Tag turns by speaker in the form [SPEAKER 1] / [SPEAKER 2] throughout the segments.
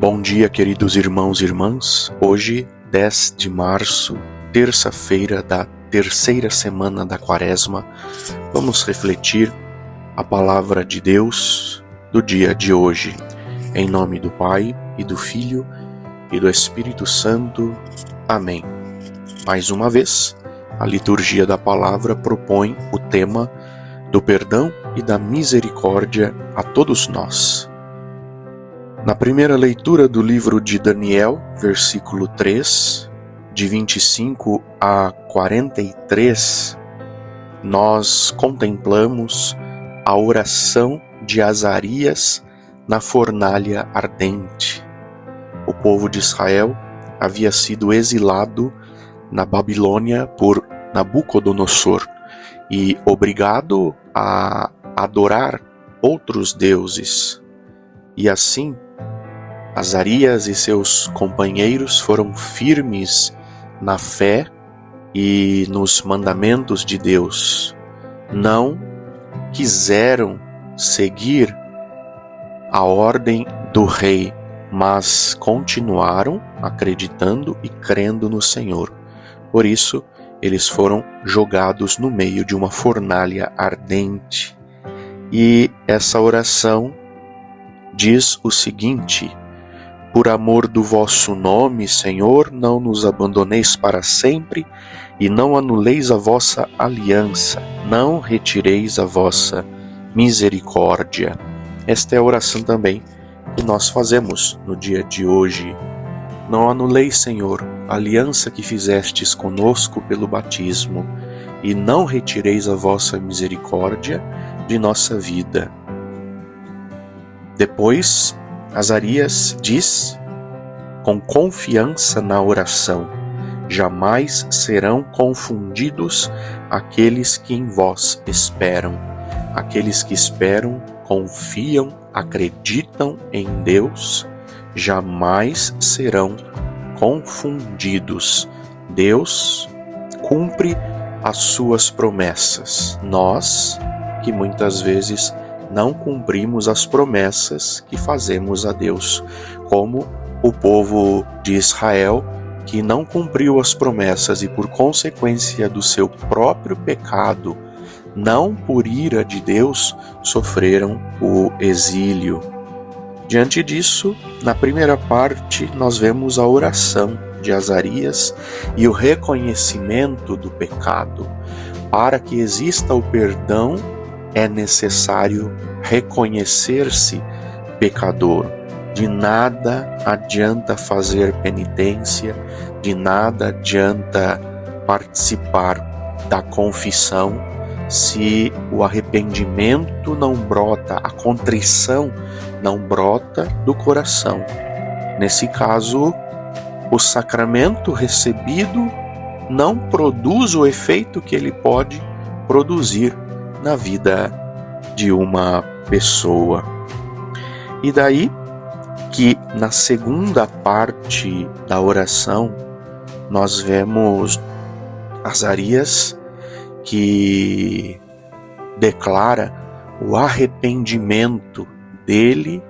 [SPEAKER 1] Bom dia, queridos irmãos e irmãs. Hoje, 10 de março, terça-feira da terceira semana da Quaresma, vamos refletir a palavra de Deus do dia de hoje. Em nome do Pai, e do Filho, e do Espírito Santo. Amém. Mais uma vez, a liturgia da palavra propõe o tema do perdão e da misericórdia a todos nós. Na primeira leitura do livro de Daniel, versículo 3, de 25 a 43, nós contemplamos a oração de Azarias na fornalha ardente. O povo de Israel havia sido exilado na Babilônia por Nabucodonosor e obrigado a adorar outros deuses. E assim, Azarias e seus companheiros foram firmes na fé e nos mandamentos de Deus. Não quiseram seguir a ordem do rei, mas continuaram acreditando e crendo no Senhor. Por isso, eles foram jogados no meio de uma fornalha ardente. E essa oração diz o seguinte: por amor do vosso nome, Senhor, não nos abandoneis para sempre e não anuleis a vossa aliança, não retireis a vossa misericórdia. Esta é a oração também que nós fazemos no dia de hoje. Não anuleis, Senhor, a aliança que fizestes conosco pelo batismo e não retireis a vossa misericórdia de nossa vida. Depois, Azarias diz, com confiança na oração: jamais serão confundidos aqueles que em vós esperam. Aqueles que esperam, confiam, acreditam em Deus, jamais serão confundidos. Deus cumpre as suas promessas. Nós, que muitas vezes não cumprimos as promessas que fazemos a Deus, como o povo de Israel, que não cumpriu as promessas e por consequência do seu próprio pecado, não por ira de Deus, sofreram o exílio. Diante disso, na primeira parte, nós vemos a oração de Azarias e o reconhecimento do pecado. Para que exista o perdão, é necessário reconhecer-se pecador. De nada adianta fazer penitência, de nada adianta participar da confissão se o arrependimento não brota, a contrição não brota do coração. Nesse caso, o sacramento recebido não produz o efeito que ele pode produzir na vida de uma pessoa. E daí que na segunda parte da oração nós vemos Azarias que declara o arrependimento dele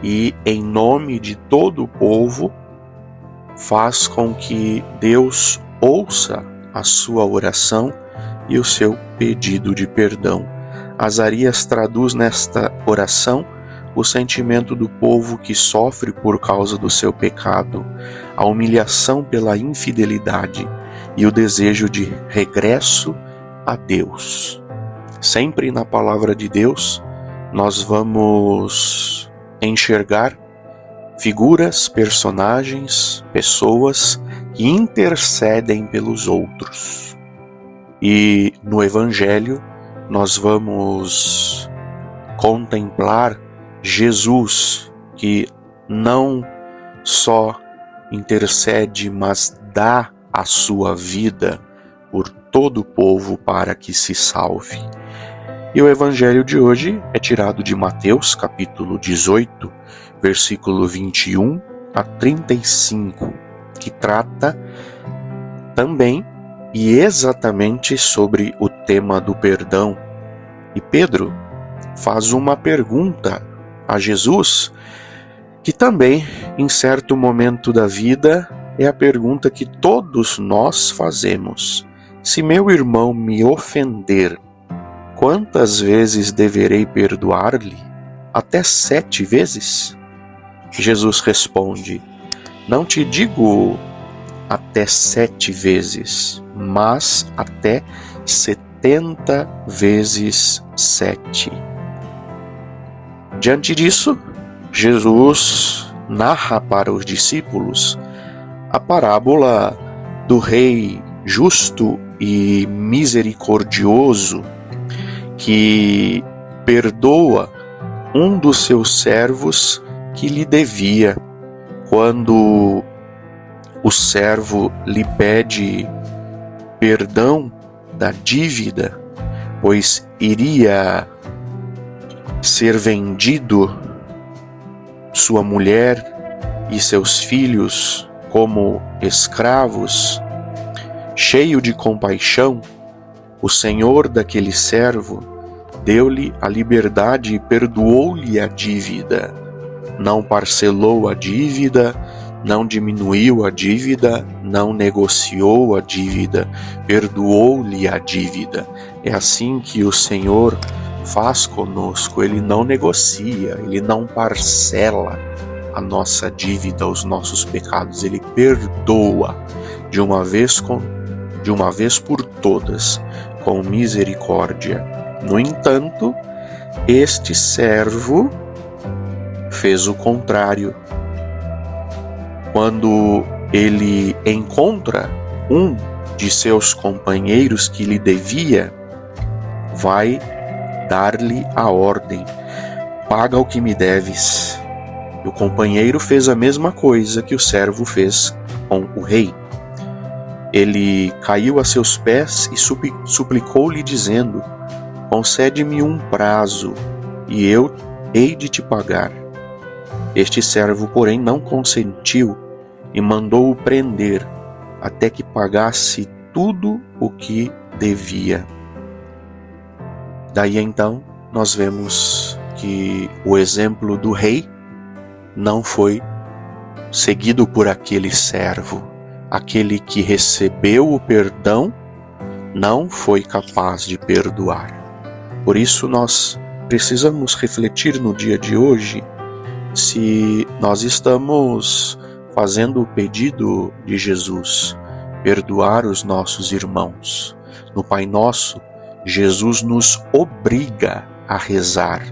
[SPEAKER 1] e, em nome de todo o povo, faz com que Deus ouça a sua oração e o seu pedido de perdão. Azarias traduz nesta oração o sentimento do povo que sofre por causa do seu pecado, a humilhação pela infidelidade e o desejo de regresso a Deus. Sempre na palavra de Deus, nós vamos enxergar figuras, personagens, pessoas que intercedem pelos outros. E no Evangelho, nós vamos contemplar Jesus, que não só intercede, mas dá a sua vida por todo o povo para que se salve. E o evangelho de hoje é tirado de Mateus, capítulo 18, versículo 21 a 35, que trata também e exatamente sobre o tema do perdão. E Pedro faz uma pergunta a Jesus, que também Em certo momento da vida, é a pergunta que todos nós fazemos: se meu irmão me ofender, quantas vezes deverei perdoar-lhe? Até 7 vezes? Jesus responde: não te digo até 7 vezes, mas até 70 vezes 7. Diante disso, Jesus narra para os discípulos a parábola do rei justo e misericordioso que perdoa um dos seus servos que lhe devia. Quando o servo lhe pede perdão da dívida, pois iria ser vendido sua mulher e seus filhos como escravos, cheio de compaixão, o senhor daquele servo deu-lhe a liberdade e perdoou-lhe a dívida. Não parcelou a dívida, não diminuiu a dívida, não negociou a dívida, perdoou-lhe a dívida. É assim que o Senhor faz conosco. Ele não negocia, Ele não parcela a nossa dívida, os nossos pecados. Ele perdoa de uma vez por todas, com misericórdia. No entanto, este servo fez o contrário. Quando ele encontra um de seus companheiros que lhe devia, vai dar-lhe a ordem: paga o que me deves. E o companheiro fez a mesma coisa que o servo fez com o rei. Ele caiu a seus pés e suplicou-lhe, dizendo: concede-me um prazo, e eu hei de te pagar. Este servo, porém, não consentiu e mandou-o prender até que pagasse tudo o que devia. Daí então nós vemos que o exemplo do rei não foi seguido por aquele servo. Aquele que recebeu o perdão não foi capaz de perdoar. Por isso nós precisamos refletir no dia de hoje se nós estamos fazendo o pedido de Jesus, perdoar os nossos irmãos. No Pai Nosso, Jesus nos obriga a rezar: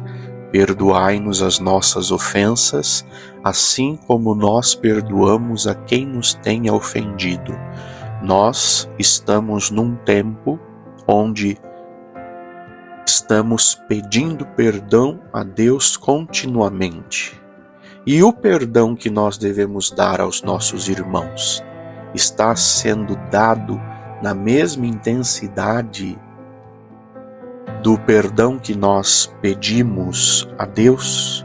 [SPEAKER 1] perdoai-nos as nossas ofensas, assim como nós perdoamos a quem nos tenha ofendido. Nós estamos num tempo onde estamos pedindo perdão a Deus continuamente. E o perdão que nós devemos dar aos nossos irmãos está sendo dado na mesma intensidade do perdão que nós pedimos a Deus?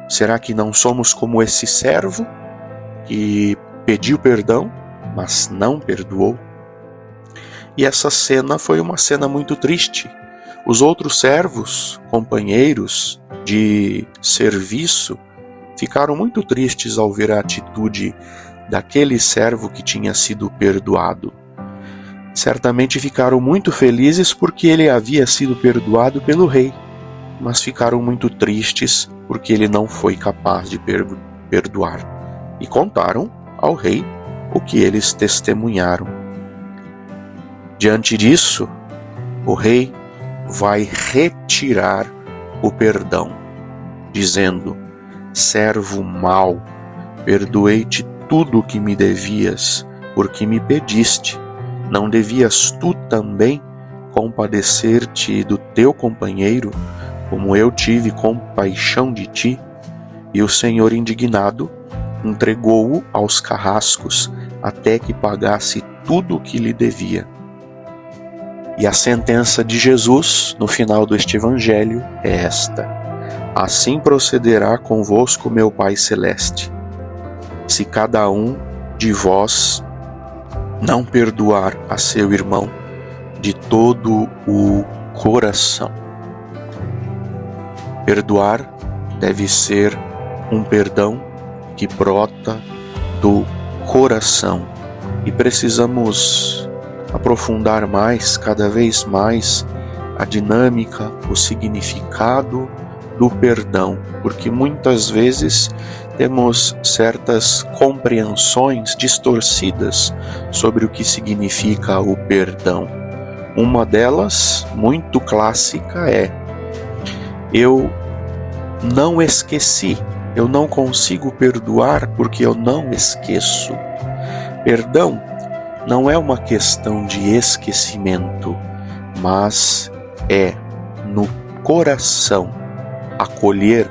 [SPEAKER 1] Será que não somos como esse servo que pediu perdão, mas não perdoou? E essa cena foi uma cena muito triste. Os outros servos, companheiros de serviço, ficaram muito tristes ao ver a atitude daquele servo que tinha sido perdoado. Certamente ficaram muito felizes porque ele havia sido perdoado pelo rei, mas ficaram muito tristes porque ele não foi capaz de perdoar. E contaram ao rei o que eles testemunharam. Diante disso, o rei vai retirar o perdão, dizendo: servo mau, perdoei-te tudo o que me devias, porque me pediste. Não devias tu também compadecer-te do teu companheiro, como eu tive compaixão de ti? E o Senhor, indignado, entregou-o aos carrascos até que pagasse tudo o que lhe devia. E a sentença de Jesus, no final deste evangelho, é esta: assim procederá convosco meu Pai Celeste, se cada um de vós não perdoar a seu irmão de todo o coração. Perdoar deve ser um perdão que brota do coração. E precisamos aprofundar mais, cada vez mais, a dinâmica, o significado do perdão, porque muitas vezes temos certas compreensões distorcidas sobre o que significa o perdão. Uma delas, muito clássica, é: eu não esqueci, eu não consigo perdoar porque eu não esqueço. Perdão não é uma questão de esquecimento, mas é no coração acolher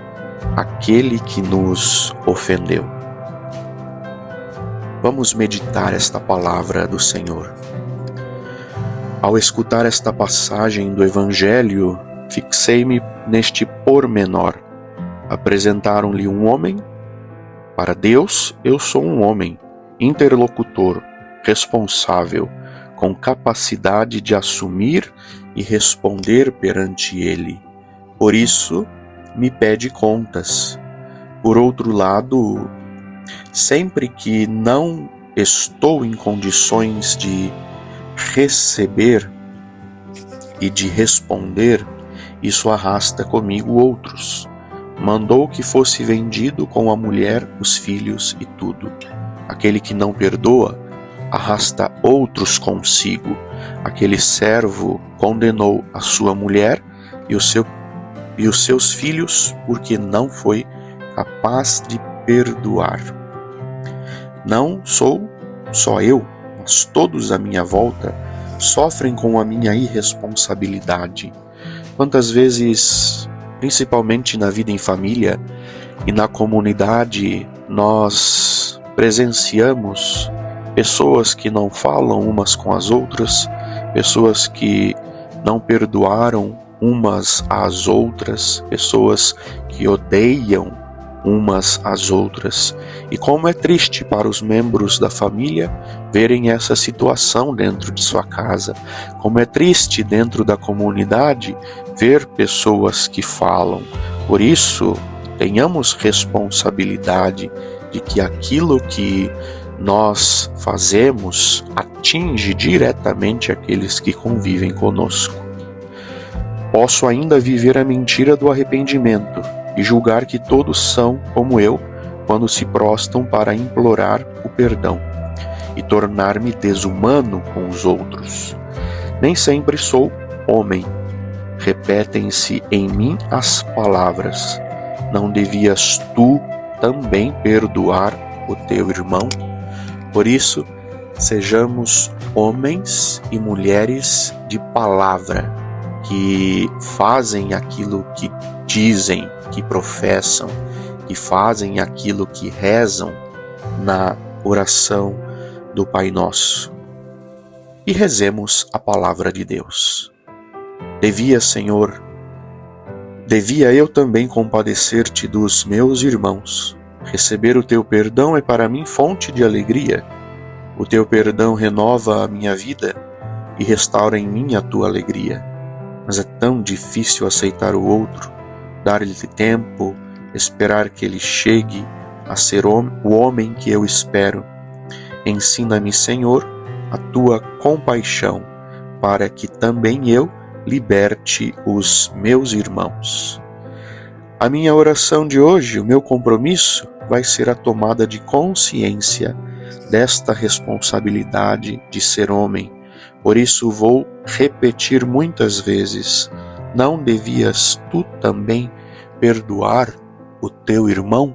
[SPEAKER 1] aquele que nos ofendeu. Vamos meditar esta palavra do Senhor. Ao escutar esta passagem do Evangelho, fixei-me neste pormenor. Apresentaram-lhe um homem. Para Deus, eu sou um homem, interlocutor, responsável, com capacidade de assumir e responder perante Ele. Por isso, me pede contas. Por outro lado, sempre que não estou em condições de receber e de responder, isso arrasta comigo outros. Mandou que fosse vendido com a mulher, os filhos e tudo. Aquele que não perdoa, arrasta outros consigo. Aquele servo condenou a sua mulher e os seus filhos porque não foi capaz de perdoar. Não sou só eu, mas todos à minha volta sofrem com a minha irresponsabilidade. Quantas vezes, principalmente na vida em família e na comunidade, nós presenciamos pessoas que não falam umas com as outras, pessoas que não perdoaram umas às outras, pessoas que odeiam umas às outras. E como é triste para os membros da família verem essa situação dentro de sua casa. Como é triste dentro da comunidade ver pessoas que falam. Por isso, tenhamos responsabilidade de que aquilo que nós fazemos atinge diretamente aqueles que convivem conosco. Posso ainda viver a mentira do arrependimento e julgar que todos são como eu quando se prostam para implorar o perdão e tornar-me desumano com os outros. Nem sempre sou homem. Repetem-se em mim as palavras: não devias tu também perdoar o teu irmão? Por isso, sejamos homens e mulheres de palavra, que fazem aquilo que dizem, que professam, que fazem aquilo que rezam na oração do Pai Nosso. E rezemos a palavra de Deus. Senhor, devia eu também compadecer-te dos meus irmãos. Receber o teu perdão é para mim fonte de alegria. O teu perdão renova a minha vida e restaura em mim a tua alegria. Mas é tão difícil aceitar o outro, dar-lhe tempo, esperar que ele chegue a ser o homem que eu espero. Ensina-me, Senhor, a tua compaixão, para que também eu liberte os meus irmãos. A minha oração de hoje, o meu compromisso, vai ser a tomada de consciência desta responsabilidade de ser homem. Por isso vou repetir muitas vezes: não devias tu também perdoar o teu irmão?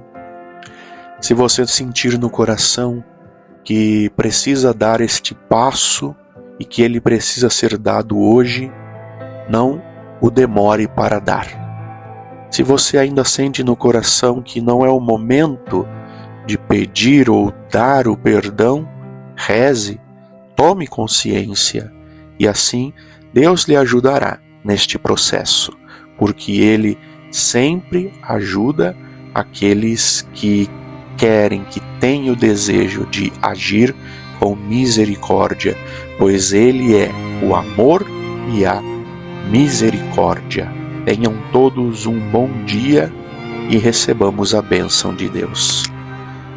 [SPEAKER 1] Se você sentir no coração que precisa dar este passo e que ele precisa ser dado hoje, não o demore para dar. Se você ainda sente no coração que não é o momento de pedir ou dar o perdão, reze, tome consciência e assim Deus lhe ajudará neste processo, porque Ele sempre ajuda aqueles que querem, que têm o desejo de agir com misericórdia, pois Ele é o amor e a misericórdia. Tenham todos um bom dia e recebamos a bênção de Deus.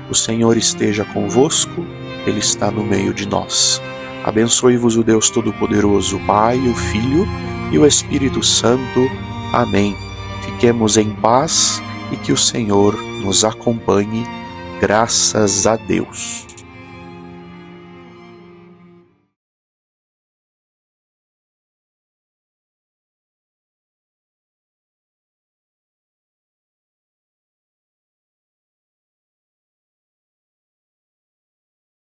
[SPEAKER 1] O Senhor esteja convosco, Ele está no meio de nós. Abençoe-vos o Deus Todo-Poderoso, o Pai, o Filho e o Espírito Santo. Amém. Fiquemos em paz e que o Senhor nos acompanhe. Graças a Deus.